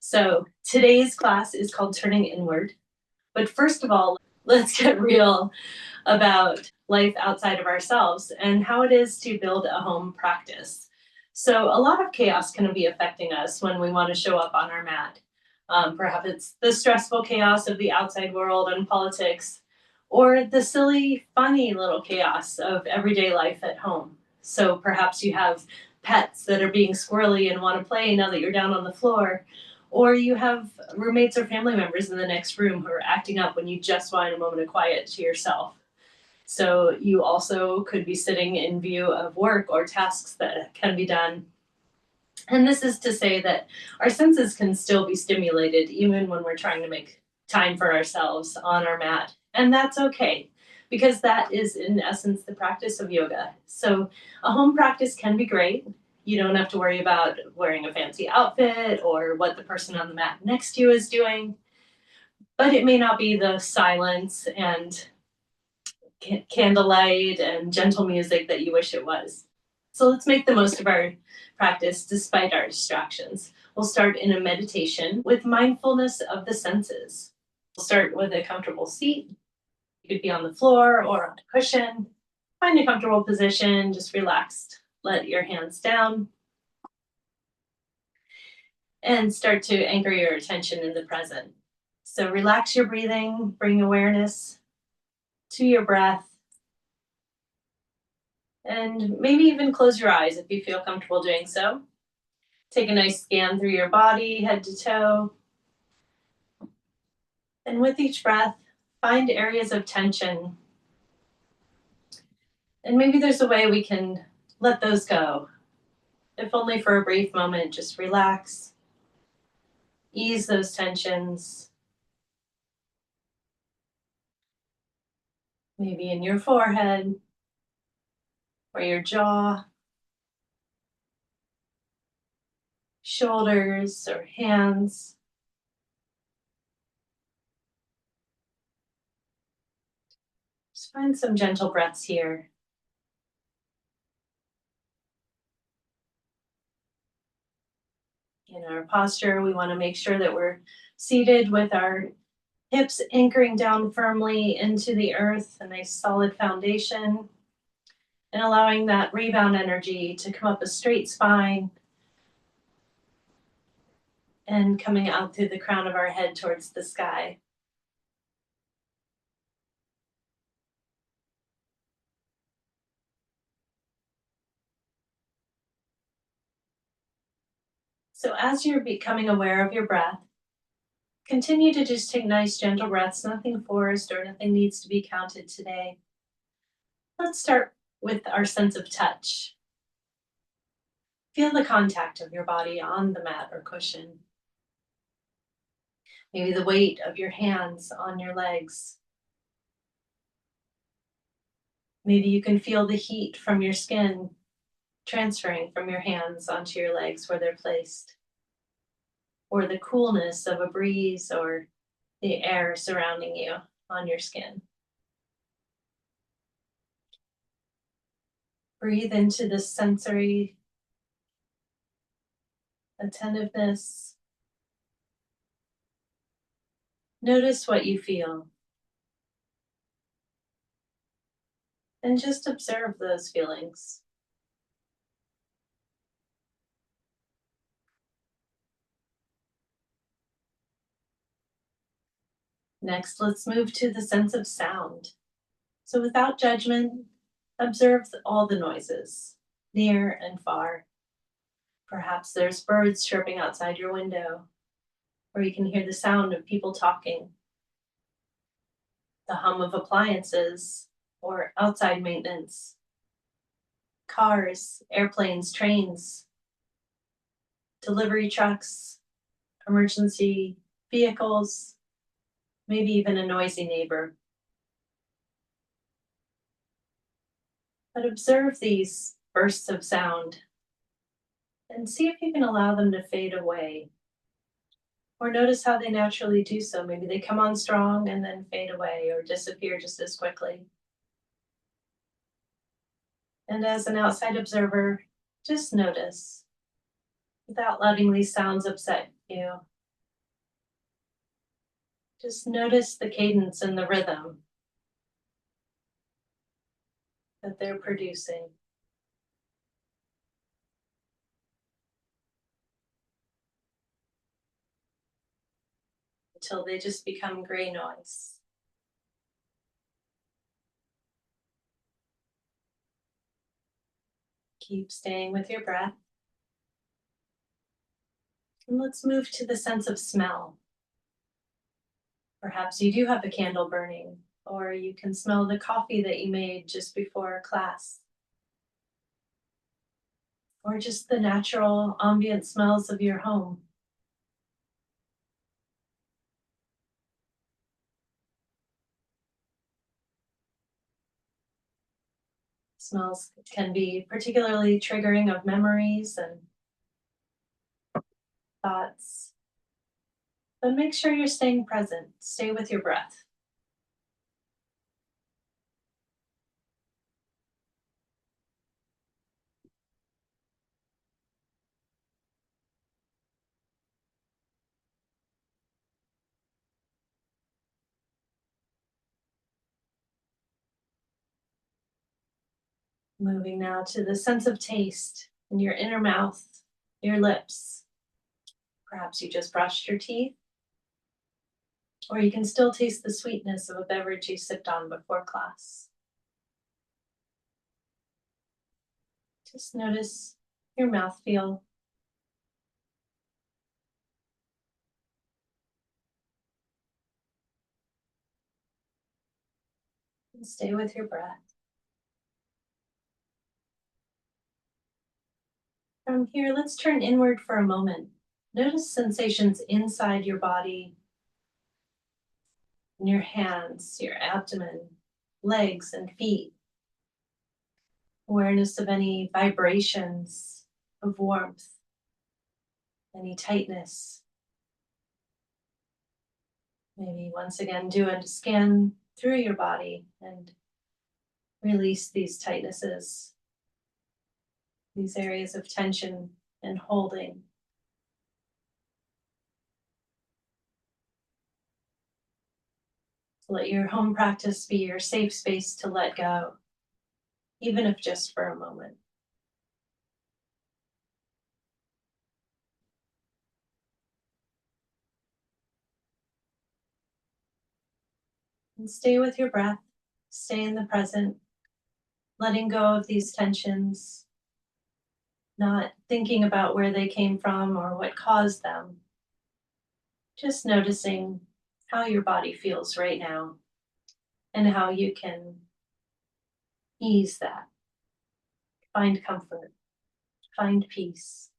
So today's class is called Turning Inward. But first of all, let's get real about life outside of ourselves and how it is to build a home practice. So a lot of chaos can be affecting us when we want to show up on our mat. Perhaps it's the stressful chaos of the outside world and politics, or the silly, funny little chaos of everyday life at home. So perhaps you have pets that are being squirrely and want to play now that you're down on the floor, or you have roommates or family members in the next room who are acting up when you just want a moment of quiet to yourself. So you also could be sitting in view of work or tasks that can be done. And this is to say that our senses can still be stimulated even when we're trying to make time for ourselves on our mat. And that's okay, because that is, in essence, the practice of yoga. So a home practice can be great. You don't have to worry about wearing a fancy outfit or what the person on the mat next to you is doing, but it may not be the silence and candlelight and gentle music that you wish it was. So let's make the most of our practice despite our distractions. We'll start in a meditation with mindfulness of the senses. We'll start with a comfortable seat. You could be on the floor or on a cushion. Find a comfortable position, just relaxed. Let your hands down and start to anchor your attention in the present. So relax your breathing, bring awareness to your breath, and maybe even close your eyes if you feel comfortable doing so. Take a nice scan through your body, head to toe. And with each breath, find areas of tension. And maybe there's a way we can let those go. If only for a brief moment, just relax, ease those tensions. Maybe in your forehead or your jaw, shoulders or hands. Just find some gentle breaths here. In our posture, we want to make sure that we're seated with our hips anchoring down firmly into the earth, a nice solid foundation, and allowing that rebound energy to come up a straight spine and coming out through the crown of our head towards the sky. So as you're becoming aware of your breath, continue to just take nice gentle breaths, nothing forced or nothing needs to be counted today. Let's start with our sense of touch. Feel the contact of your body on the mat or cushion. Maybe the weight of your hands on your legs. Maybe you can feel the heat from your skin transferring from your hands onto your legs where they're placed, or the coolness of a breeze or the air surrounding you on your skin. Breathe into this sensory attentiveness. Notice what you feel. And just observe those feelings. Next, let's move to the sense of sound. So without judgment, observe all the noises, near and far. Perhaps there's birds chirping outside your window, or you can hear the sound of people talking, the hum of appliances or outside maintenance, cars, airplanes, trains, delivery trucks, emergency vehicles, maybe even a noisy neighbor. But observe these bursts of sound and see if you can allow them to fade away. Or notice how they naturally do so. Maybe they come on strong and then fade away or disappear just as quickly. And as an outside observer, just notice without letting these sounds upset you. Just notice the cadence and the rhythm that they're producing until they just become gray noise. Keep staying with your breath. And let's move to the sense of smell. Perhaps you do have a candle burning, or you can smell the coffee that you made just before class, or just the natural ambient smells of your home. Smells can be particularly triggering of memories and thoughts. But make sure you're staying present. Stay with your breath. Moving now to the sense of taste in your inner mouth, your lips. Perhaps you just brushed your teeth, or you can still taste the sweetness of a beverage you sipped on before class. Just notice your mouth feel. And stay with your breath. From here, let's turn inward for a moment. Notice sensations inside your body, in your hands, your abdomen, legs, and feet. Awareness of any vibrations of warmth, any tightness. Maybe once again do a scan through your body and release these tightnesses, these areas of tension and holding. Let your home practice be your safe space to let go, even if just for a moment. And stay with your breath, stay in the present, letting go of these tensions, not thinking about where they came from or what caused them. Just noticing how your body feels right now and how you can ease that, find comfort, find peace.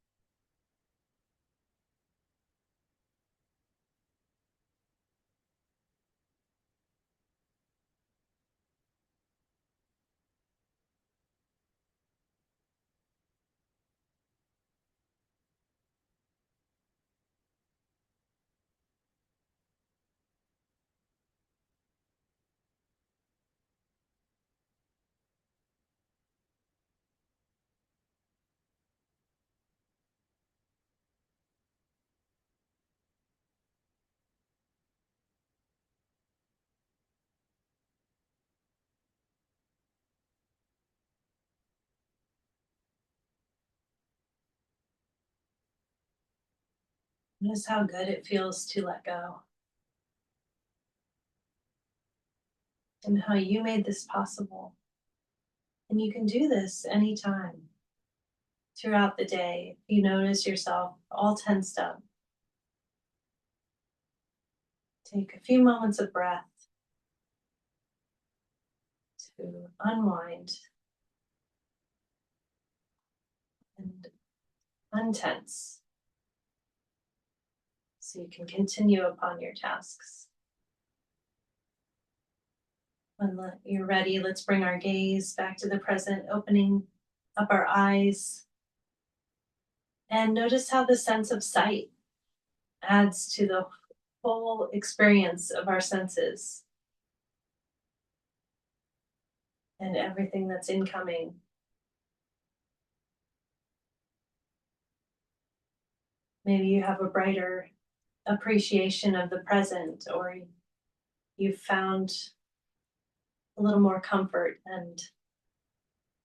Notice how good it feels to let go and how you made this possible. And you can do this anytime throughout the day. If you notice yourself all tensed up, take a few moments of breath to unwind and untense so you can continue upon your tasks. When you're ready, let's bring our gaze back to the present, opening up our eyes. And notice how the sense of sight adds to the whole experience of our senses and everything that's incoming. Maybe you have a brighter appreciation of the present, or you've found a little more comfort and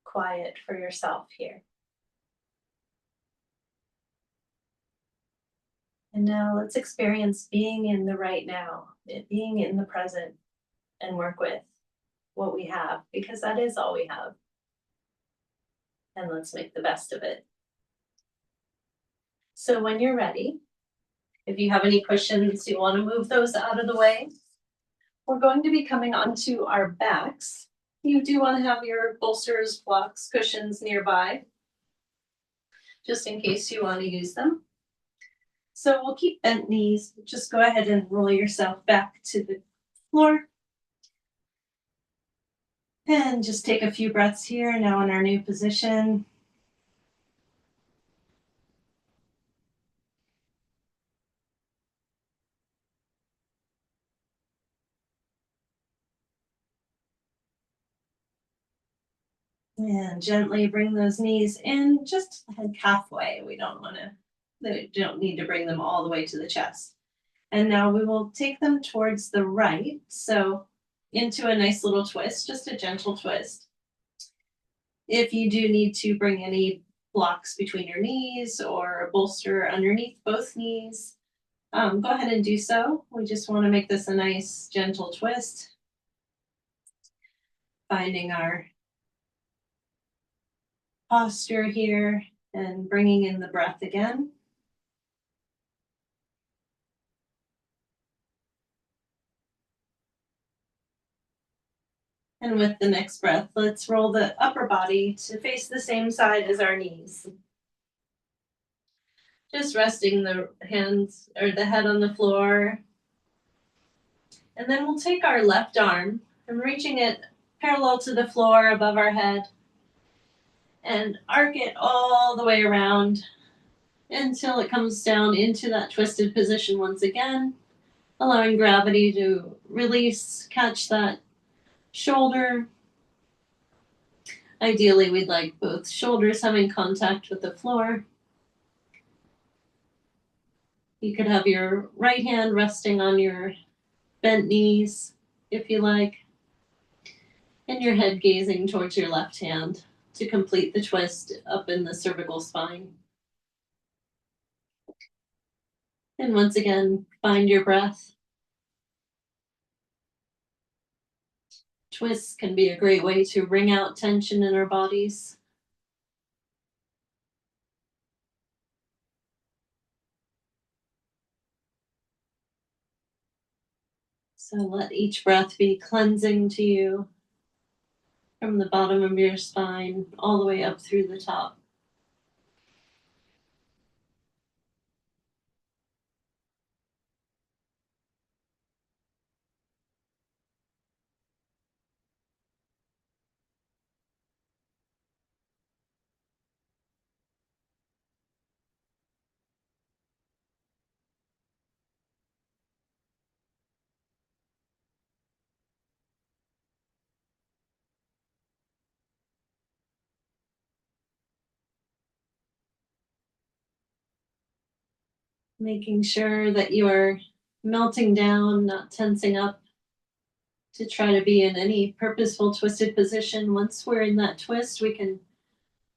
quiet for yourself here. And now let's experience being in the right now, being in the present, and work with what we have, because that is all we have. And let's make the best of it. So when you're ready, if you have any cushions, you want to move those out of the way. We're going to be coming onto our backs. You do want to have your bolsters, blocks, cushions nearby, just in case you want to use them. So we'll keep bent knees. Just go ahead and roll yourself back to the floor. And just take a few breaths here now in our new position. And gently bring those knees in, just head halfway. We don't need to bring them all the way to the chest. And now we will take them towards the right. So into a nice little twist, just a gentle twist. If you do need to bring any blocks between your knees or a bolster underneath both knees, go ahead and do so. We just want to make this a nice gentle twist. Finding our posture here and bringing in the breath again. And with the next breath, let's roll the upper body to face the same side as our knees. Just resting the hands or the head on the floor. And then we'll take our left arm and reaching it parallel to the floor above our head and arc it all the way around until it comes down into that twisted position once again, allowing gravity to release, catch that shoulder. Ideally, we'd like both shoulders having contact with the floor. You could have your right hand resting on your bent knees, if you like, and your head gazing towards your left hand to complete the twist up in the cervical spine. And once again, find your breath. Twists can be a great way to wring out tension in our bodies. So let each breath be cleansing to you from the bottom of your spine all the way up through the top. Making sure that you are melting down, not tensing up to try to be in any purposeful twisted position. Once we're in that twist, we can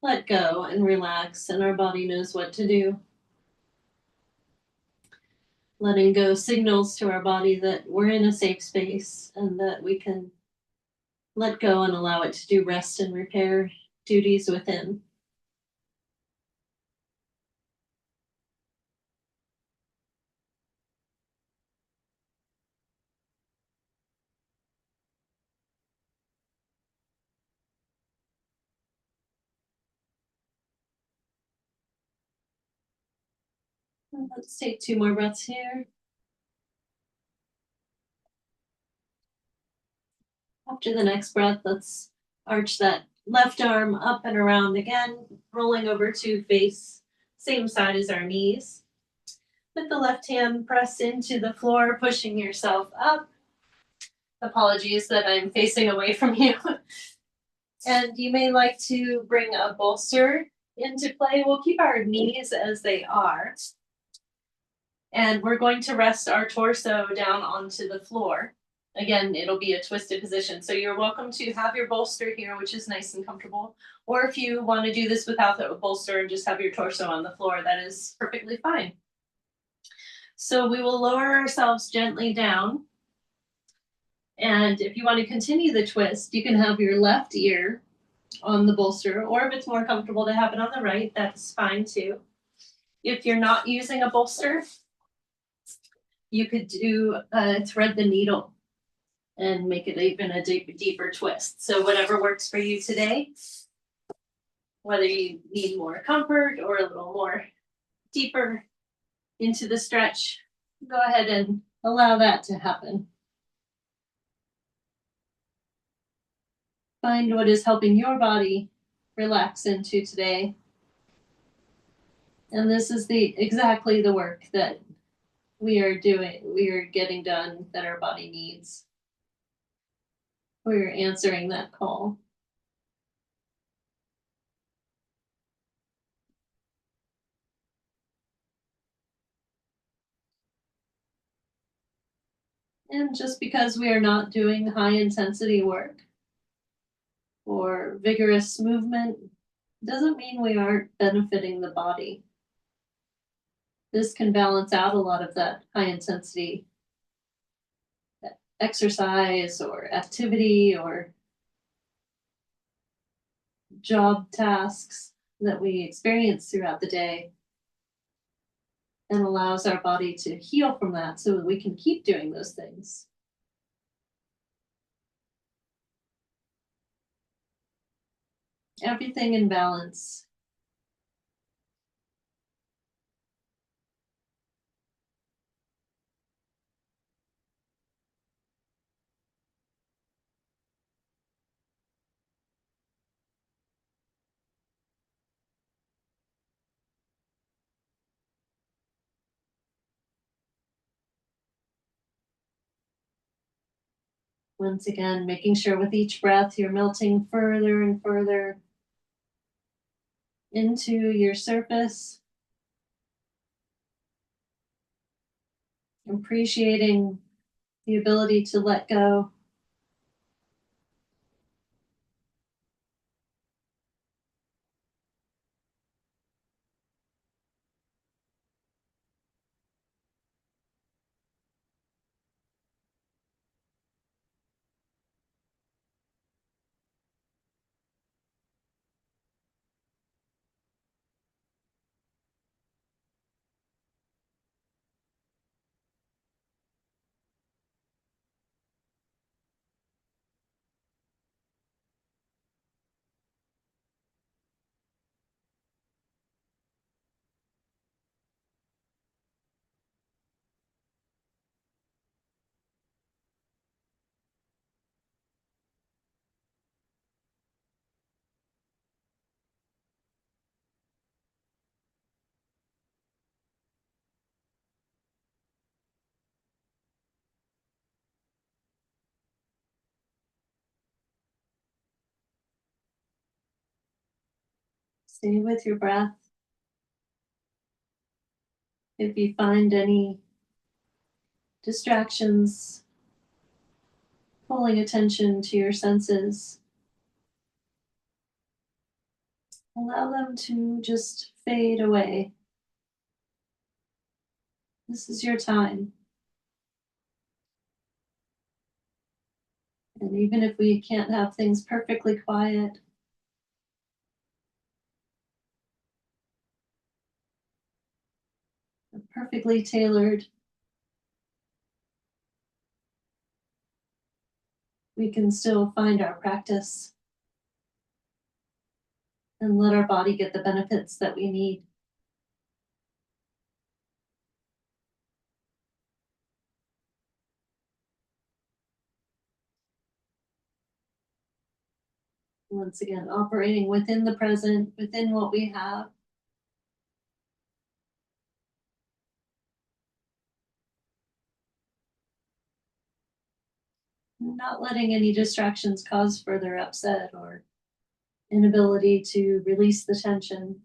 let go and relax, and our body knows what to do. Letting go signals to our body that we're in a safe space and that we can let go and allow it to do rest and repair duties within. And let's take 2 more breaths here. After the next breath, let's arch that left arm up and around again, rolling over to face same side as our knees. With the left hand, press into the floor, pushing yourself up. Apologies that I'm facing away from you. And you may like to bring a bolster into play. We'll keep our knees as they are. And we're going to rest our torso down onto the floor. Again, it'll be a twisted position. So you're welcome to have your bolster here, which is nice and comfortable. Or if you want to do this without the bolster and just have your torso on the floor, that is perfectly fine. So we will lower ourselves gently down. And if you want to continue the twist, you can have your left ear on the bolster, or if it's more comfortable to have it on the right, that's fine too. If you're not using a bolster, you could do thread the needle and make it even a deeper twist. So whatever works for you today, whether you need more comfort or a little more deeper into the stretch, go ahead and allow that to happen. Find what is helping your body relax into today. And this is exactly the work that we are getting done, that our body needs. We're answering that call. And just because we are not doing high intensity work or vigorous movement doesn't mean we aren't benefiting the body. This can balance out a lot of that high intensity exercise or activity or job tasks that we experience throughout the day, and allows our body to heal from that so that we can keep doing those things. Everything in balance. Once again, making sure with each breath you're melting further and further into your surface. Appreciating the ability to let go. Stay with your breath. If you find any distractions, pulling attention to your senses, allow them to just fade away. This is your time. And even if we can't have things perfectly quiet, perfectly tailored, we can still find our practice and let our body get the benefits that we need. Once again, operating within the present, within what we have. Not letting any distractions cause further upset or inability to release the tension.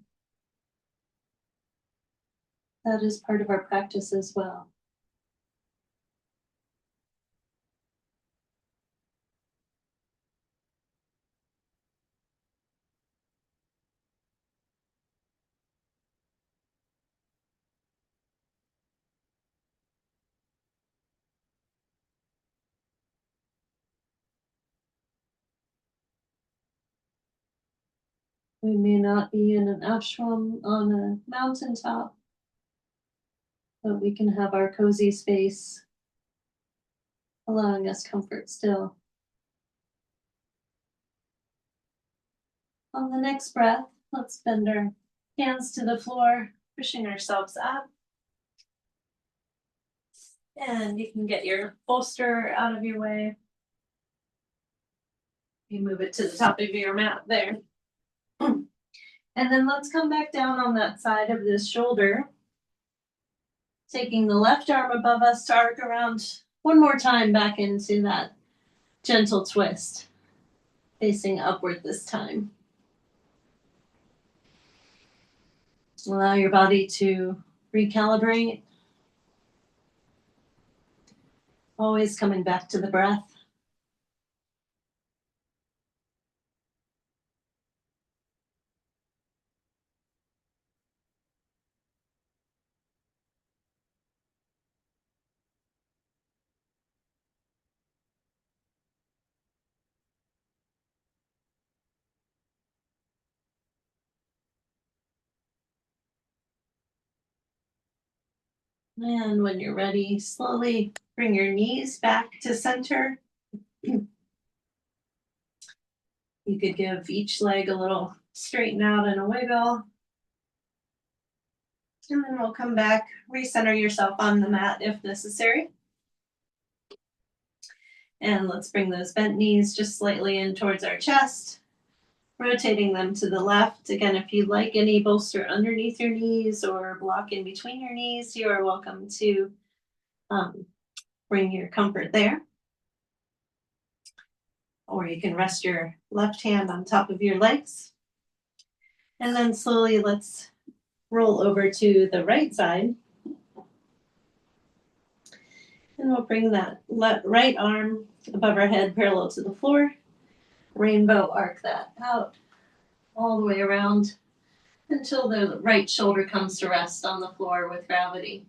That is part of our practice as well. We may not be in an ashram on a mountaintop, but we can have our cozy space, allowing us comfort still. On the next breath, let's bend our hands to the floor, pushing ourselves up. And you can get your bolster out of your way. You move it to the top of your mat there. And then let's come back down on that side of this shoulder. Taking the left arm above us to arc around one more time back into that gentle twist, facing upward this time. Allow your body to recalibrate. Always coming back to the breath. And when you're ready, slowly bring your knees back to center. You could give each leg a little straighten out and a wiggle. And then we'll come back, recenter yourself on the mat if necessary. And let's bring those bent knees just slightly in towards our chest, rotating them to the left. Again, if you'd like any bolster underneath your knees or block in between your knees, you are welcome to bring your comfort there. Or you can rest your left hand on top of your legs. And then slowly let's roll over to the right side. And we'll bring that right arm above our head parallel to the floor. Rainbow arc that out all the way around until the right shoulder comes to rest on the floor with gravity.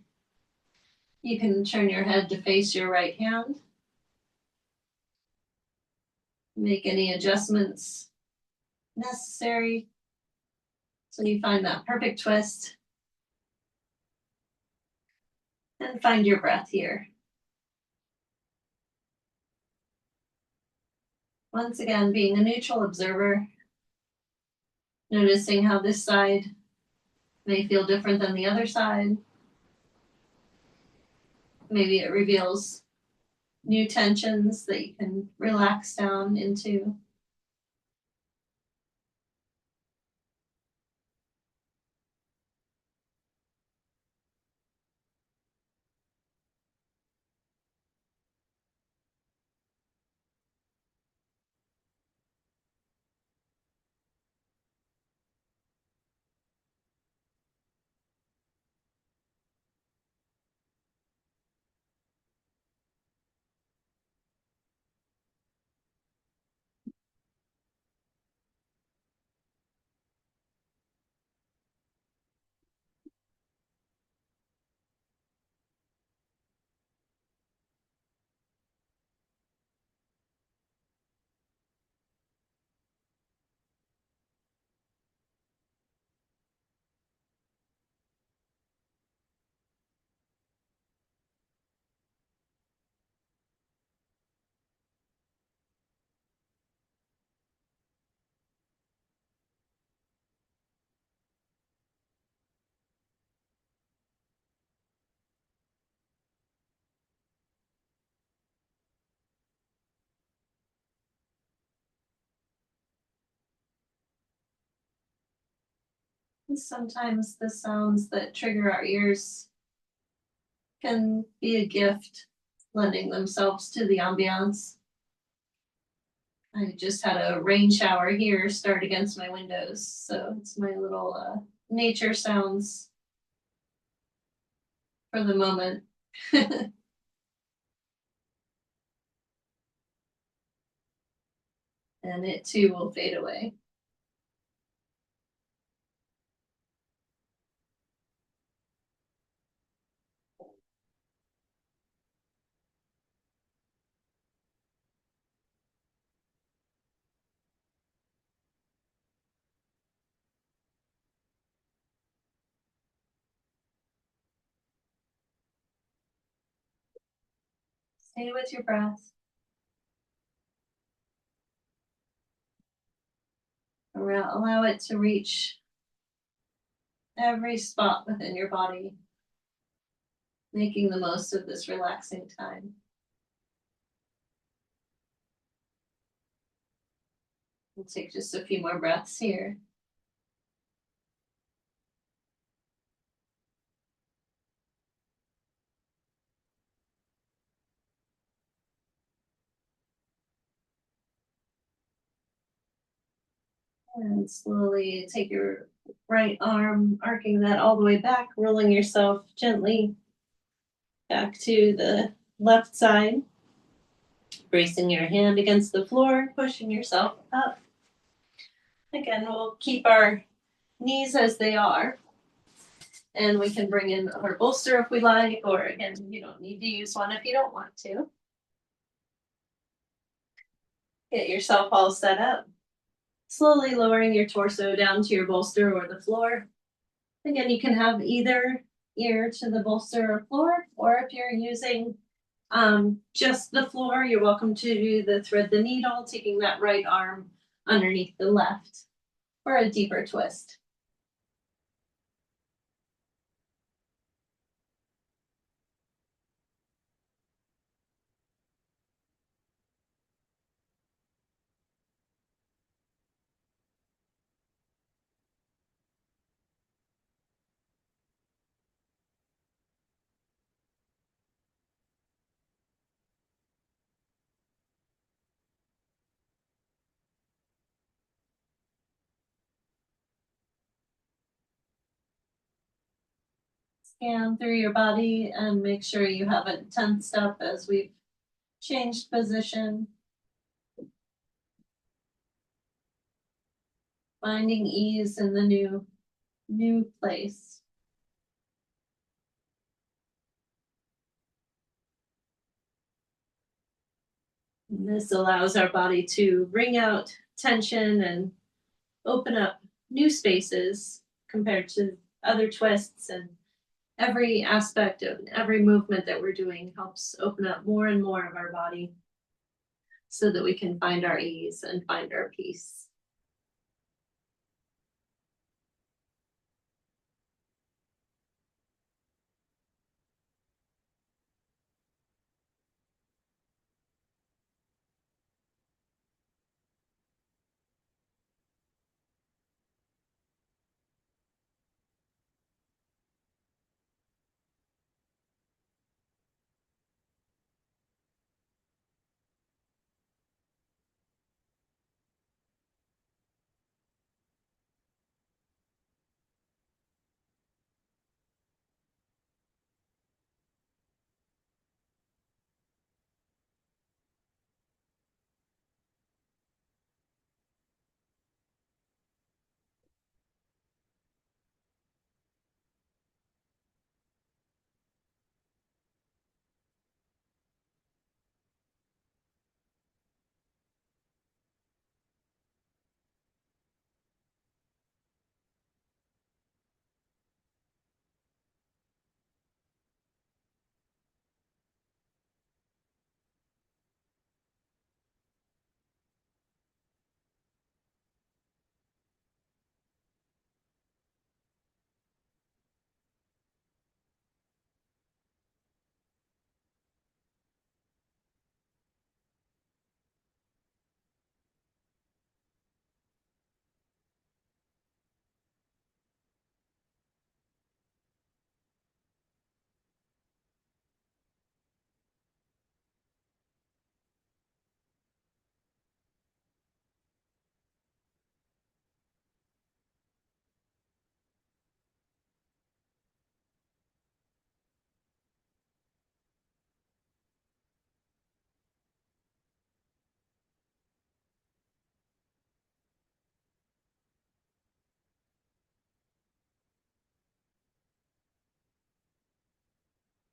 You can turn your head to face your right hand. Make any adjustments necessary so you find that perfect twist. And find your breath here. Once again, being a neutral observer, noticing how this side may feel different than the other side. Maybe it reveals new tensions that you can relax down into. And sometimes the sounds that trigger our ears can be a gift, lending themselves to the ambiance. I just had a rain shower here start against my windows, so it's my little nature sounds for the moment. And it too will fade away. Stay with your breath. Allow it to reach every spot within your body, making the most of this relaxing time. We'll take just a few more breaths here. And slowly take your right arm, arcing that all the way back, rolling yourself gently back to the left side, bracing your hand against the floor, pushing yourself up. Again, we'll keep our knees as they are, and we can bring in our bolster if we like, or again, you don't need to use one if you don't want to. Get yourself all set up. Slowly lowering your torso down to your bolster or the floor. Again, you can have either ear to the bolster or floor, or if you're using just the floor, you're welcome to do the thread the needle, taking that right arm underneath the left for a deeper twist. Scan through your body and make sure you haven't tensed up as we've changed position. Finding ease in the new place. And this allows our body to wring out tension and open up new spaces compared to other twists, and every aspect of every movement that we're doing helps open up more and more of our body so that we can find our ease and find our peace.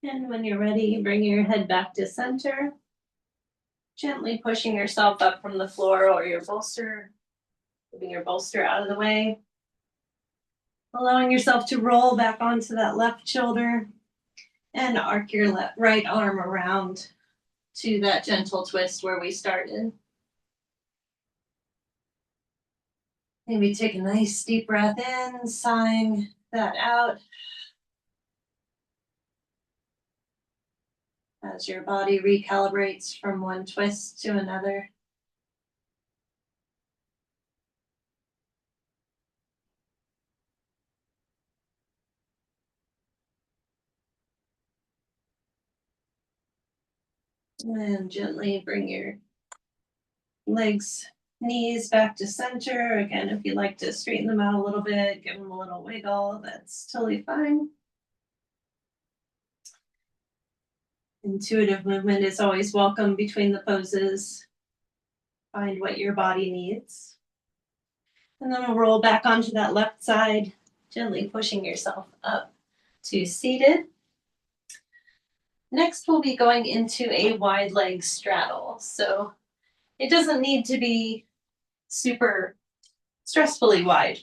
And when you're ready, bring your head back to center, gently pushing yourself up from the floor or your bolster, moving your bolster out of the way, allowing yourself to roll back onto that left shoulder and arc your right arm around to that gentle twist where we started. Maybe take a nice deep breath in, sighing that out as your body recalibrates from one twist to another. And gently bring your legs, knees back to center. Again, if you'd like to straighten them out a little bit, give them a little wiggle, that's totally fine. Intuitive movement is always welcome between the poses. Find what your body needs. And then we'll roll back onto that left side, gently pushing yourself up to seated. Next, we'll be going into a wide leg straddle. So it doesn't need to be super stressfully wide.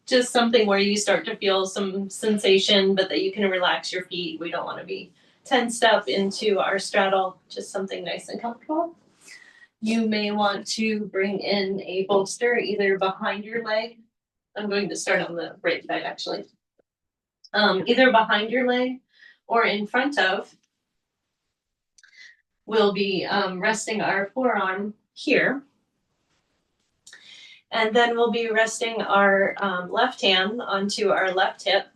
Just something where you start to feel some sensation, but that you can relax your feet. We don't want to be tensed up into our straddle, just something nice and comfortable. You may want to bring in a bolster either behind your leg. I'm going to start on the right side actually. Either behind your leg or in front of. We'll be resting our forearm here. And then we'll be resting our left hand onto our left hip.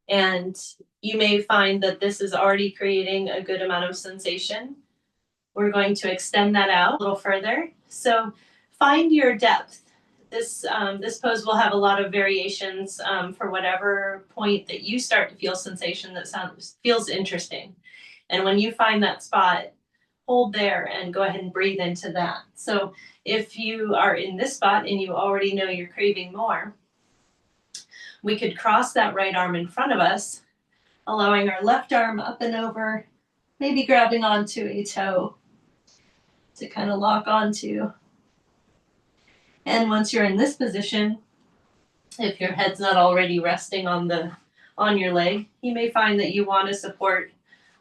And you may find that this is already creating a good amount of sensation. We're going to extend that out a little further. So find your depth. This pose will have a lot of variations for whatever point that you start to feel sensation that feels interesting. And when you find that spot, hold there and go ahead and breathe into that. So if you are in this spot and you already know you're craving more, we could cross that right arm in front of us, allowing our left arm up and over, maybe grabbing onto a toe to kind of lock onto. And once you're in this position, if your head's not already resting on your leg, you may find that you want to support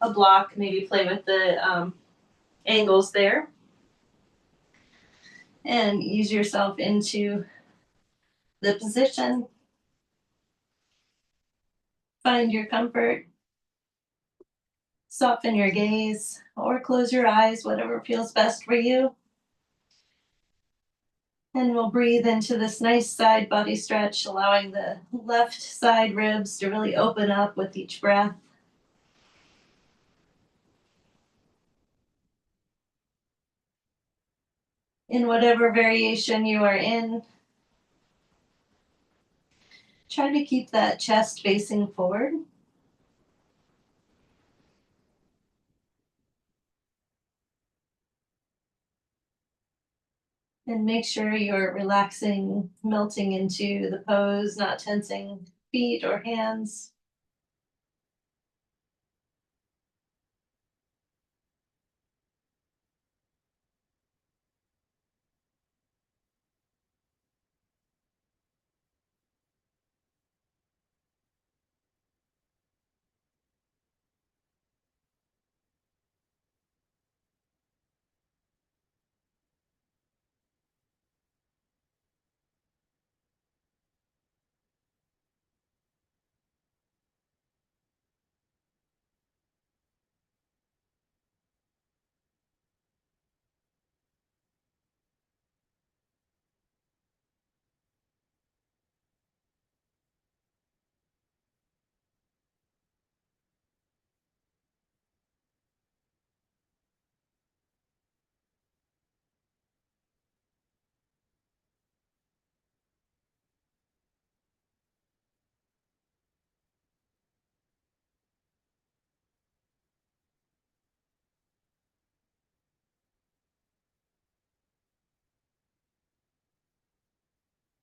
a block, maybe play with the angles there, and ease yourself into the position. Find your comfort. Soften your gaze or close your eyes, whatever feels best for you. And we'll breathe into this nice side body stretch, allowing the left side ribs to really open up with each breath. In whatever variation you are in, try to keep that chest facing forward. And make sure you're relaxing, melting into the pose, not tensing feet or hands.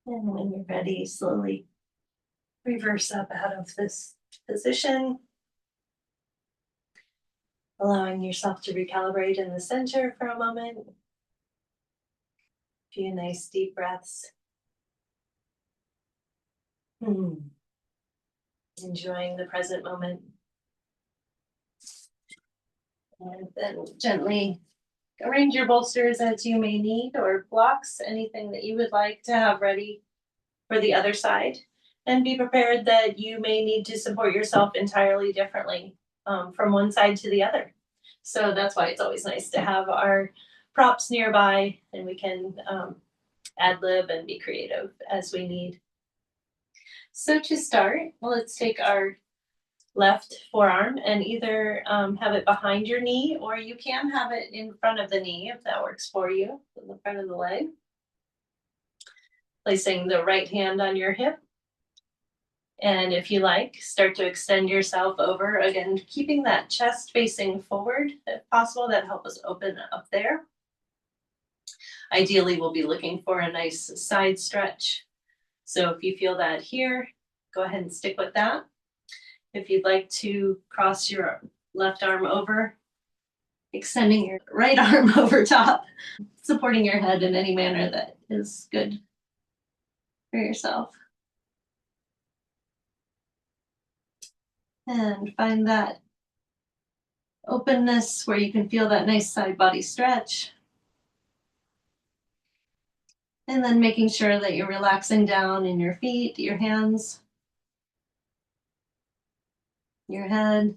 And when you're ready, slowly reverse up out of this position, allowing yourself to recalibrate in the center for a moment. A few nice deep breaths. Enjoying the present moment. And then gently arrange your bolsters as you may need, or blocks, anything that you would like to have ready for the other side. And be prepared that you may need to support yourself entirely differently from one side to the other. So that's why it's always nice to have our props nearby, and we can ad lib and be creative as we need. So to start, let's take our left forearm and either have it behind your knee, or you can have it in front of the knee if that works for you, in the front of the leg. Placing the right hand on your hip. And if you like, start to extend yourself over, again, keeping that chest facing forward if possible. That helps us open up there. Ideally, we'll be looking for a nice side stretch. So if you feel that here, go ahead and stick with that. If you'd like to cross your left arm over, extending your right arm over top, supporting your head in any manner that is good for yourself. And find that openness where you can feel that nice side body stretch. And then making sure that you're relaxing down in your feet, your hands, your head.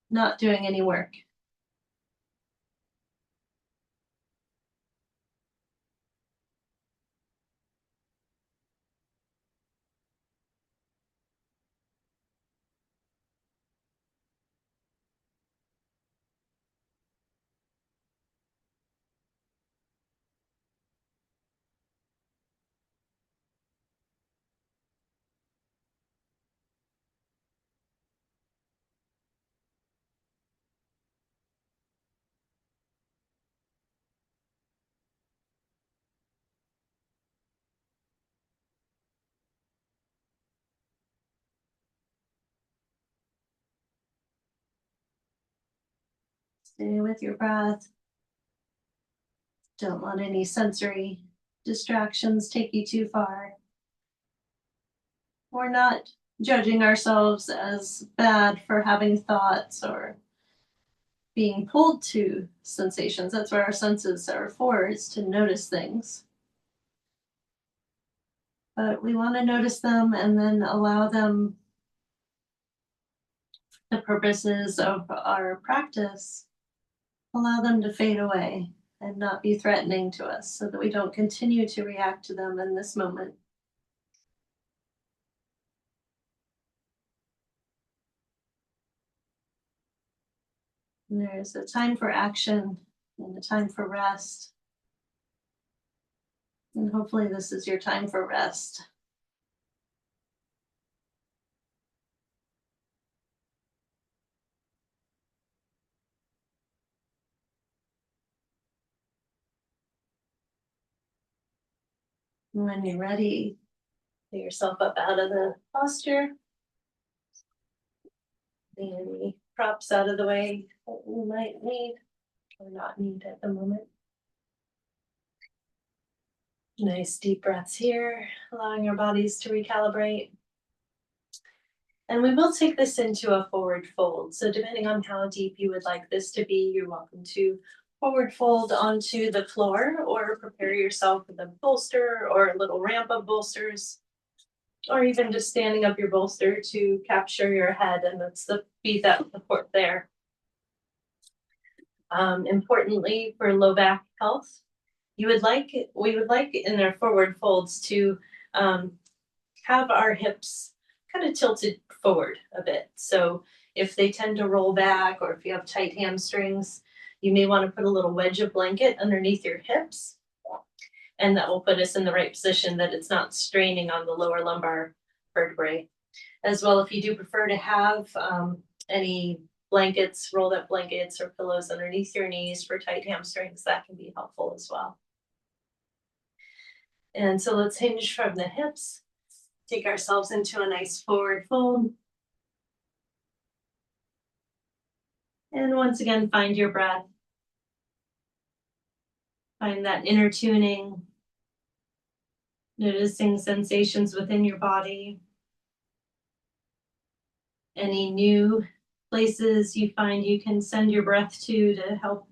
Not doing any work. Stay with your breath. Don't let any sensory distractions take you too far. We're not judging ourselves as bad for having thoughts or being pulled to sensations. That's what our senses are for, is to notice things. But we want to notice them and then allow them, the purposes of our practice, allow them to fade away and not be threatening to us, so that we don't continue to react to them in this moment. And there's a time for action and a time for rest. And hopefully this is your time for rest. And when you're ready, get yourself up out of the posture. Any props out of the way that you might need or not need at the moment. Nice deep breaths here, allowing our bodies to recalibrate. And we will take this into a forward fold. So depending on how deep you would like this to be, you're welcome to forward fold onto the floor, or prepare yourself with a bolster or a little ramp of bolsters, or even just standing up your bolster to capture your head, and that's the be that support there. Importantly, for low back health, we would like in our forward folds to have our hips kind of tilted forward a bit. So if they tend to roll back, or if you have tight hamstrings, you may want to put a little wedge of blanket underneath your hips, and that will put us in the right position, that it's not straining on the lower lumbar vertebrae. As well, if you do prefer to have any blankets, rolled up blankets or pillows underneath your knees for tight hamstrings, that can be helpful as well. And so let's hinge from the hips. Take ourselves into a nice forward fold. And once again, find your breath. Find that inner tuning, noticing sensations within your body. Any new places you find you can send your breath to help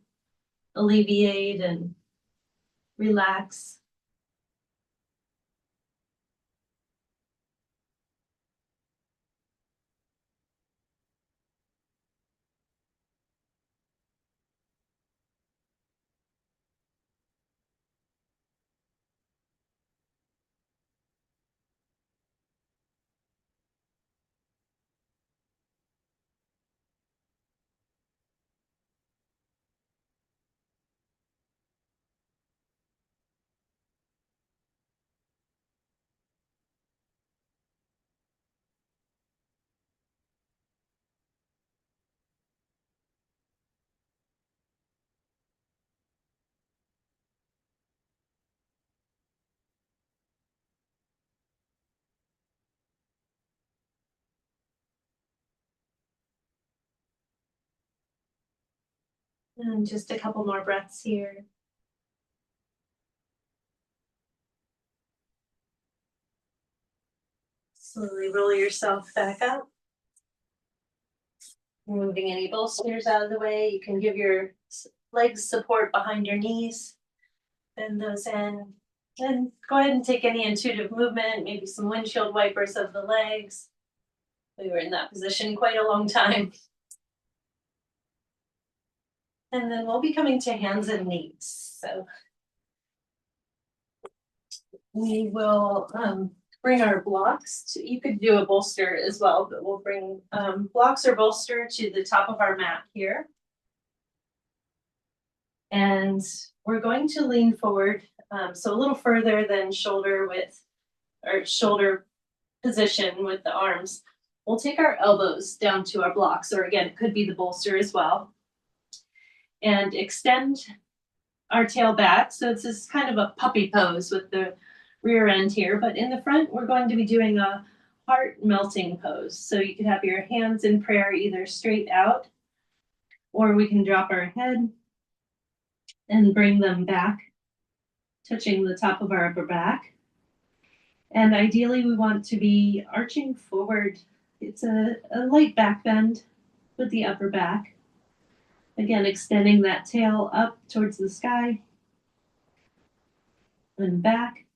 alleviate and relax. And just a couple more breaths here. Slowly roll yourself back up. Moving any bolsters out of the way. You can give your legs support behind your knees. Bend those in. And go ahead and take any intuitive movement, maybe some windshield wipers of the legs. We were in that position quite a long time. And then we'll be coming to hands and knees. So we will bring our blocks to, you could do a bolster as well, but we'll bring blocks or bolster to the top of our mat here. And we're going to lean forward, so a little further than shoulder width or shoulder position with the arms. We'll take our elbows down to our blocks, or again, it could be the bolster as well. And extend our tail back. So it's this kind of a puppy pose with the rear end here, but in the front, we're going to be doing a heart melting pose. So you could have your hands in prayer either straight out, or we can drop our head and bring them back, touching the top of our upper back. And ideally, we want to be arching forward. It's a light back bend with the upper back. Again, extending that tail up towards the sky and back.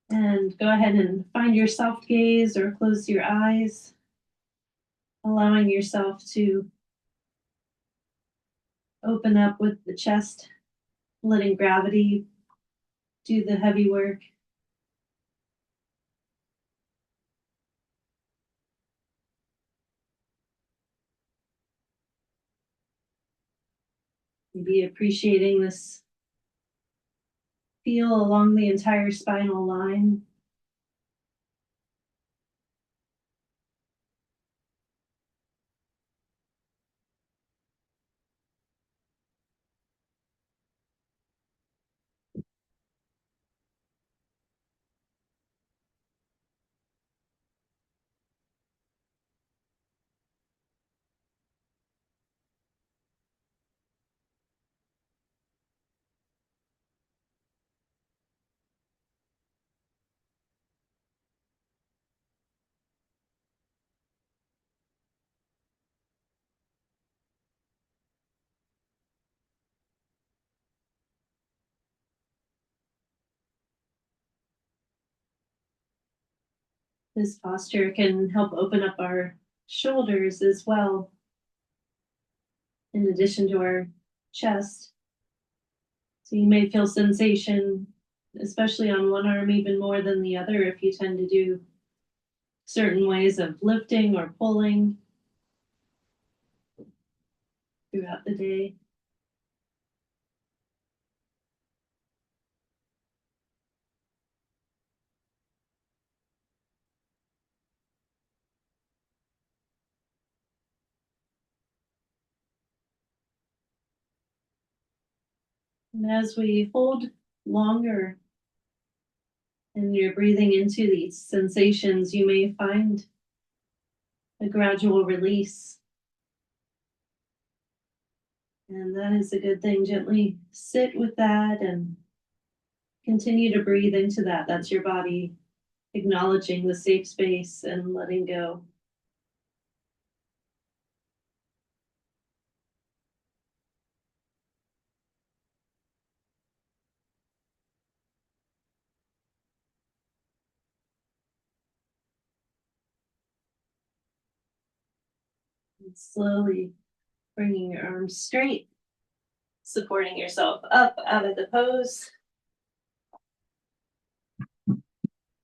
And go ahead and find your soft gaze or close your eyes, allowing yourself to open up with the chest, letting gravity do the heavy work. Be appreciating this feel along the entire spinal line. This posture can help open up our shoulders as well, in addition to our chest. So you may feel sensation, especially on one arm, even more than the other if you tend to do certain ways of lifting or pulling throughout the day. And as we hold longer and you're breathing into these sensations, you may find a gradual release. And that is a good thing. Gently sit with that and continue to breathe into that. That's your body acknowledging the safe space and letting go. And slowly bringing your arms straight, supporting yourself up out of the pose.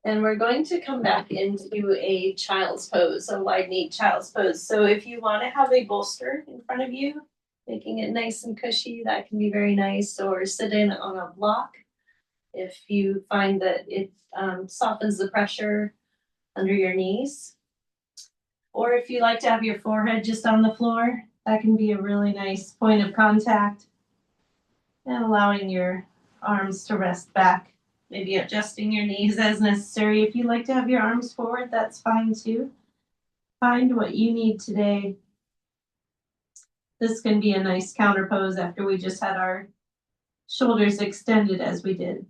And we're going to come back into a child's pose, a wide knee child's pose. So if you want to have a bolster in front of you, making it nice and cushy, that can be very nice, or sit in on a block if you find that it softens the pressure under your knees. Or if you like to have your forehead just on the floor, that can be a really nice point of contact. And allowing your arms to rest back, maybe adjusting your knees as necessary. If you like to have your arms forward, that's fine too. Find what you need today. This can be a nice counter pose after we just had our shoulders extended as we did.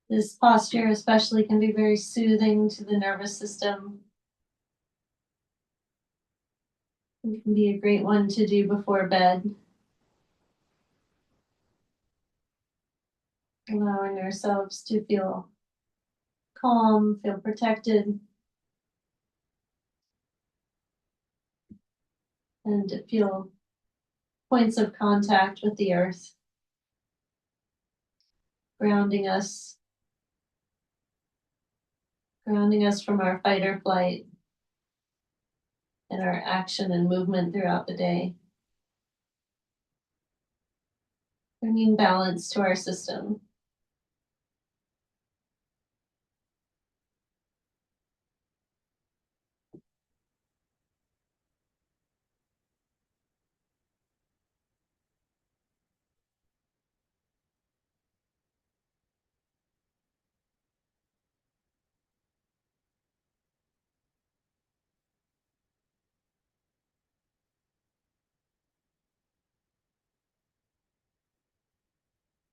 This posture especially can be very soothing to the nervous system. It can be a great one to do before bed. Allowing ourselves to feel calm, feel protected, and to feel points of contact with the earth, grounding us from our fight or flight and our action and movement throughout the day. Bringing balance to our system.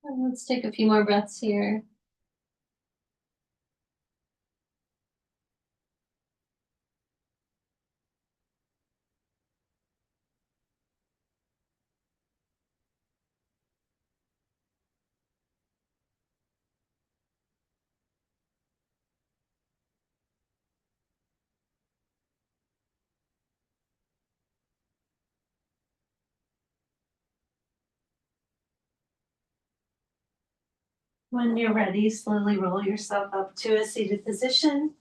And let's take a few more breaths here. When you're ready, slowly roll yourself up to a seated position.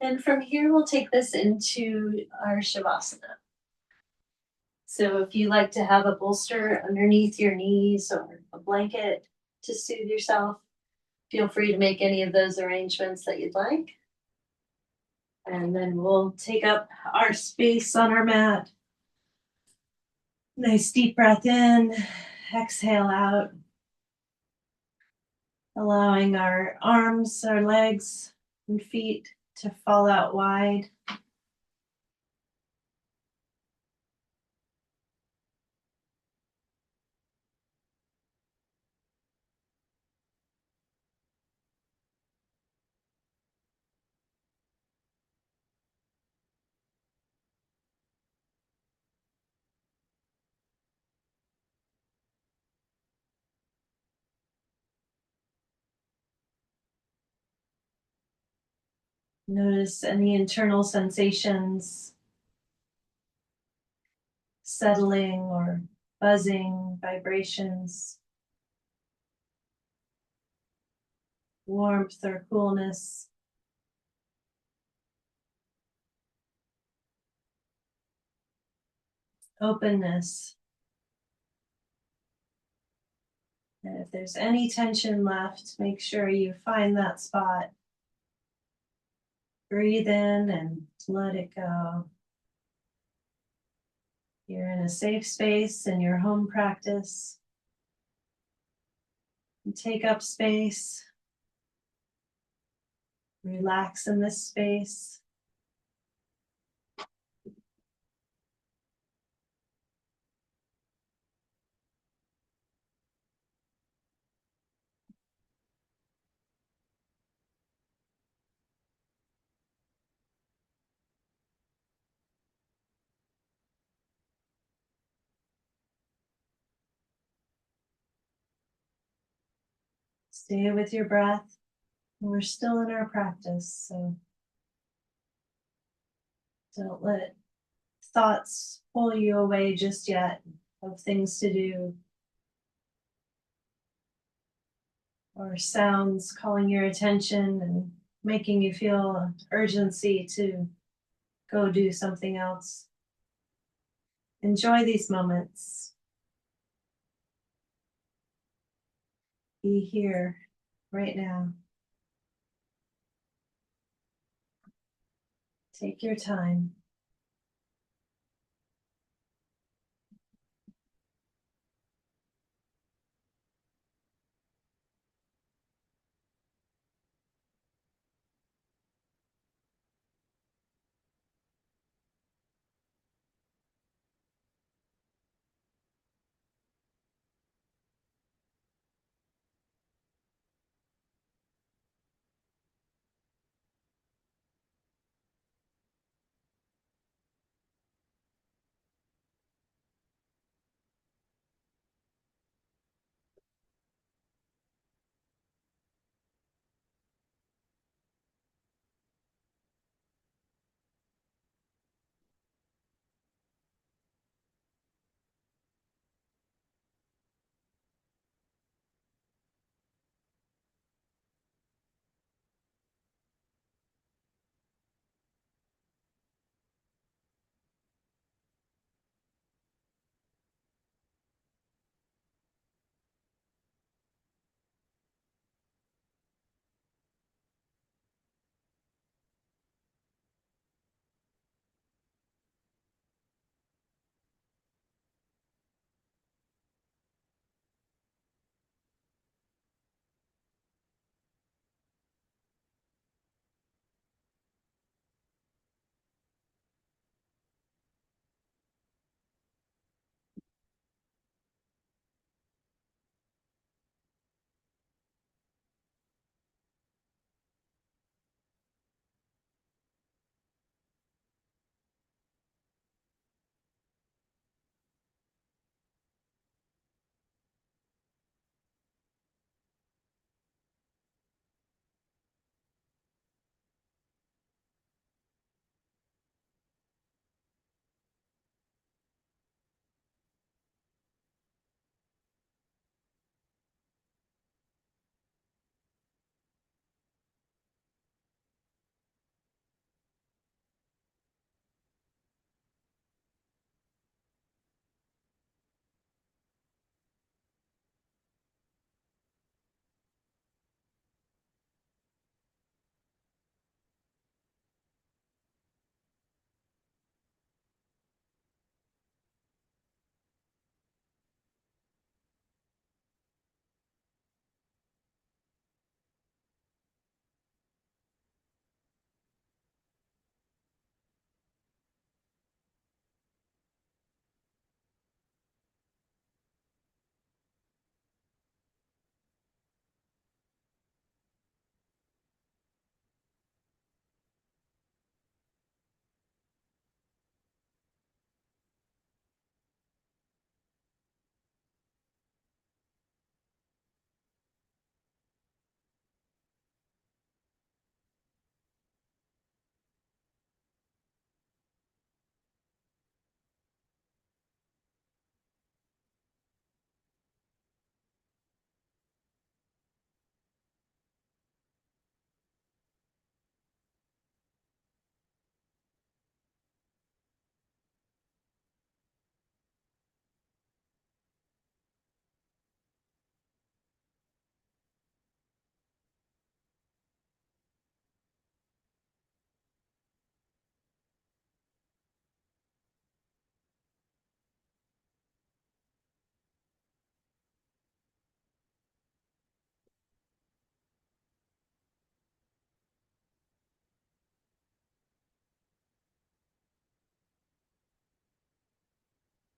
And from here, we'll take this into our Shavasana. So if you like to have a bolster underneath your knees or a blanket to soothe yourself, feel free to make any of those arrangements that you'd like. And then we'll take up our space on our mat. Nice deep breath in, exhale out. Allowing our arms, our legs, and feet to fall out wide. Notice any internal sensations, settling or buzzing, vibrations, warmth or coolness. Openness. And if there's any tension left, make sure you find that spot. Breathe in and let it go. You're in a safe space in your home practice. You take up space. Relax in this space. Stay with your breath. We're still in our practice, so don't let thoughts pull you away just yet of things to do or sounds calling your attention and making you feel urgency to go do something else. Enjoy these moments. Be here right now. Take your time.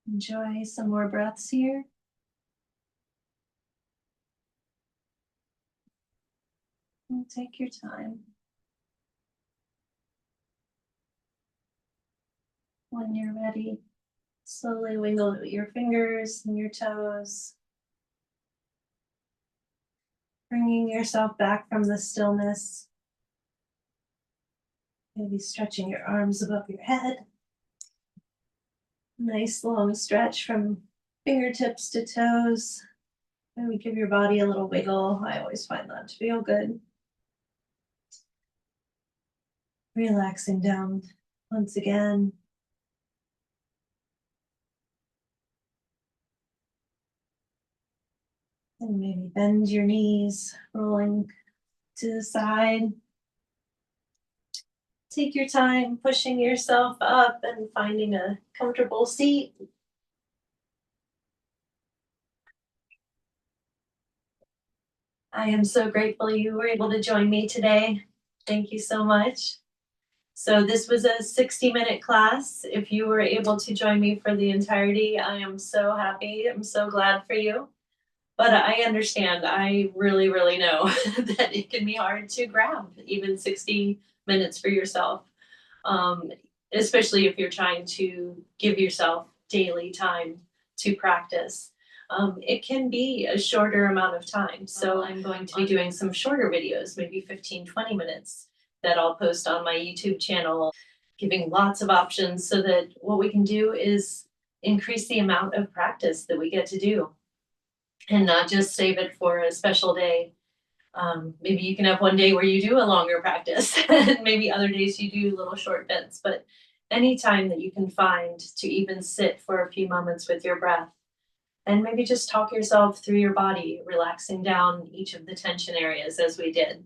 Enjoy some more breaths here. And take your time. When you're ready, slowly wiggle your fingers and your toes, bringing yourself back from the stillness. Maybe stretching your arms above your head. Nice long stretch from fingertips to toes. Maybe give your body a little wiggle. I always find that to feel good. Relaxing down once again. And maybe bend your knees, rolling to the side. Take your time pushing yourself up and finding a comfortable seat. I am so grateful you were able to join me today. Thank you so much. So this was a 60-minute class. If you were able to join me for the entirety, I am so happy. I'm so glad for you. But I understand. I really, really know that it can be hard to grab even 60 minutes for yourself, um, especially if you're trying to give yourself daily time to practice. It can be a shorter amount of time. So I'm going to be doing some shorter videos, maybe 15, 20 minutes, that I'll post on my YouTube channel, giving lots of options so that what we can do is increase the amount of practice that we get to do and not just save it for a special day. Maybe you can have one day where you do a longer practice, and maybe other days you do little short bits. But any time that you can find to even sit for a few moments with your breath, and maybe just talk yourself through your body, relaxing down each of the tension areas as we did,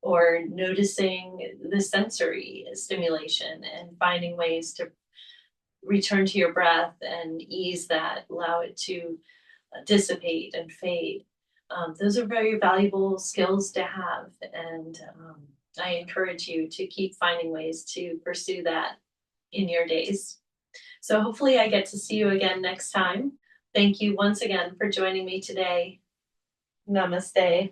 or noticing the sensory stimulation and finding ways to return to your breath and ease that, allow it to dissipate and fade. Those are very valuable skills to have, and I encourage you to keep finding ways to pursue that in your days. So hopefully I get to see you again next time. Thank you once again for joining me today. Namaste.